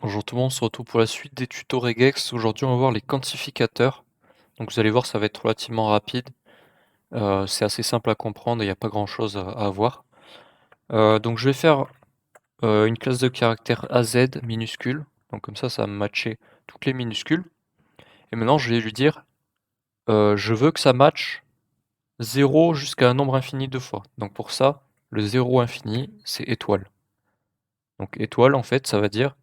Bonjour tout le monde, on se retrouve pour la suite des tutos regex. Aujourd'hui, on va voir les quantificateurs. Donc vous allez voir, ça va être relativement rapide. C'est assez simple à comprendre et il n'y a pas grand-chose à voir. Donc je vais faire une classe de caractère AZ minuscule. Donc comme ça va me matcher toutes les minuscules. Et maintenant, je vais lui dire, je veux que ça matche 0 jusqu'à un nombre infini de fois. Donc pour ça, le 0 infini, c'est étoile. Donc étoile, en fait, ça va dire,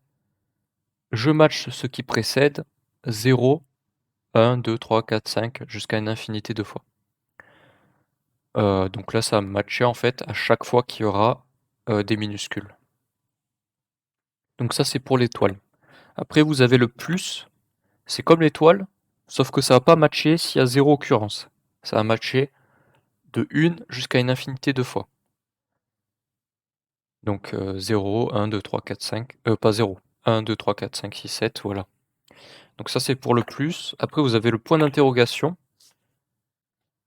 je match ce qui précède 0, 1, 2, 3, 4, 5, jusqu'à une infinité de fois. Donc là, ça va me matcher en fait à chaque fois qu'il y aura des minuscules. Donc ça, c'est pour l'étoile. Après, vous avez le plus, c'est comme l'étoile, sauf que ça va pas matcher s'il y a 0 occurrence. Ça va matcher de 1 jusqu'à une infinité de fois. Donc 0, 1, 2, 3, 4, 5, pas 0, 1, 2, 3, 4, 5, 6, 7, voilà. Donc ça, c'est pour le plus. Après, vous avez le point d'interrogation.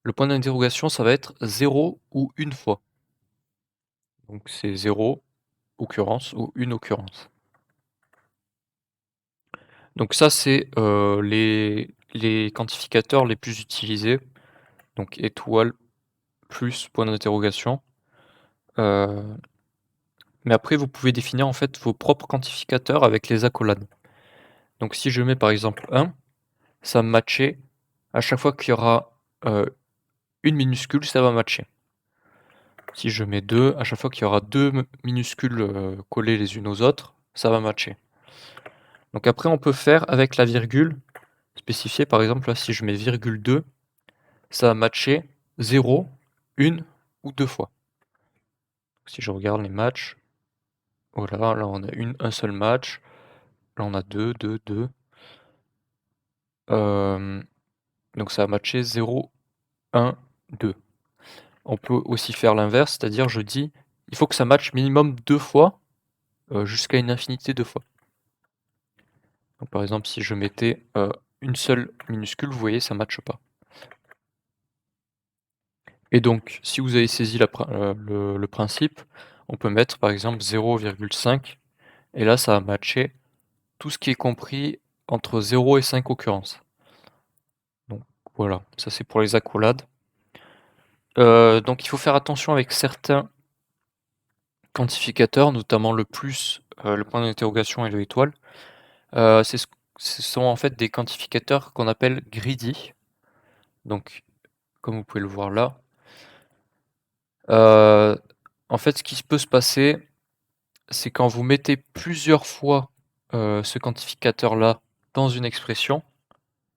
Le point d'interrogation, ça va être 0 ou une fois. Donc c'est 0 occurrence ou une occurrence. Donc ça, c'est les quantificateurs les plus utilisés. Donc étoile plus point d'interrogation. Euh, mais après, vous pouvez définir en fait vos propres quantificateurs avec les accolades. Donc si je mets par exemple 1, ça va me matcher. À chaque fois qu'il y aura une minuscule, ça va matcher. Si je mets 2, à chaque fois qu'il y aura deux minuscules collées les unes aux autres, ça va matcher. Donc après, on peut faire avec la virgule, spécifier par exemple, là, si je mets virgule 2, ça va matcher 0, 1 ou 2 fois. Si je regarde les matchs, voilà, là on a un seul match, là on a 2, 2, 2. Donc ça va matcher 0, 1, 2. On peut aussi faire l'inverse, c'est-à-dire je dis, il faut que ça matche minimum 2 fois, jusqu'à une infinité de fois. Donc par exemple, si je mettais une seule minuscule, vous voyez, ça ne matche pas. Et donc, si vous avez saisi le principe, on peut mettre par exemple 0,5, et là ça va matcher tout ce qui est compris entre 0 et 5 occurrences. Donc voilà, ça c'est pour les accolades. Donc il faut faire attention avec certains quantificateurs, notamment le plus, le point d'interrogation et l'étoile. Ce sont en fait des quantificateurs qu'on appelle greedy. Donc comme vous pouvez le voir là. En fait, ce qui peut se passer, c'est quand vous mettez plusieurs fois ce quantificateur-là dans une expression.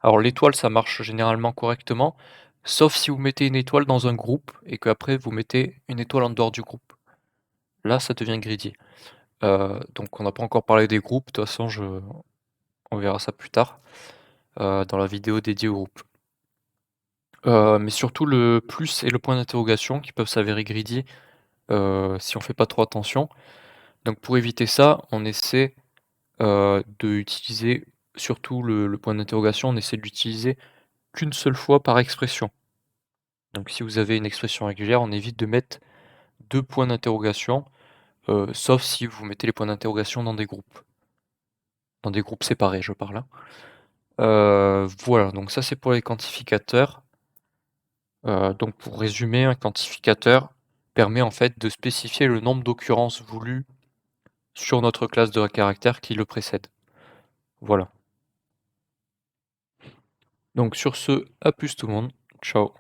Alors l'étoile, ça marche généralement correctement, sauf si vous mettez une étoile dans un groupe et qu'après vous mettez une étoile en dehors du groupe. Là, ça devient greedy. Donc on n'a pas encore parlé des groupes, de toute façon, on verra ça plus tard dans la vidéo dédiée au groupe. Mais surtout le plus et le point d'interrogation qui peuvent s'avérer greedy si on fait pas trop attention. Donc pour éviter ça, on essaie d'utiliser surtout le point d'interrogation, on essaie de l'utiliser qu'une seule fois par expression. Donc si vous avez une expression régulière, on évite de mettre 2 points d'interrogation, sauf si vous mettez les points d'interrogation dans des groupes séparés, je parle, hein. Voilà, donc ça c'est pour les quantificateurs. Donc pour résumer, un quantificateur permet en fait de spécifier le nombre d'occurrences voulues sur notre classe de caractère qui le précède. Voilà. Donc sur ce, à plus tout le monde, ciao.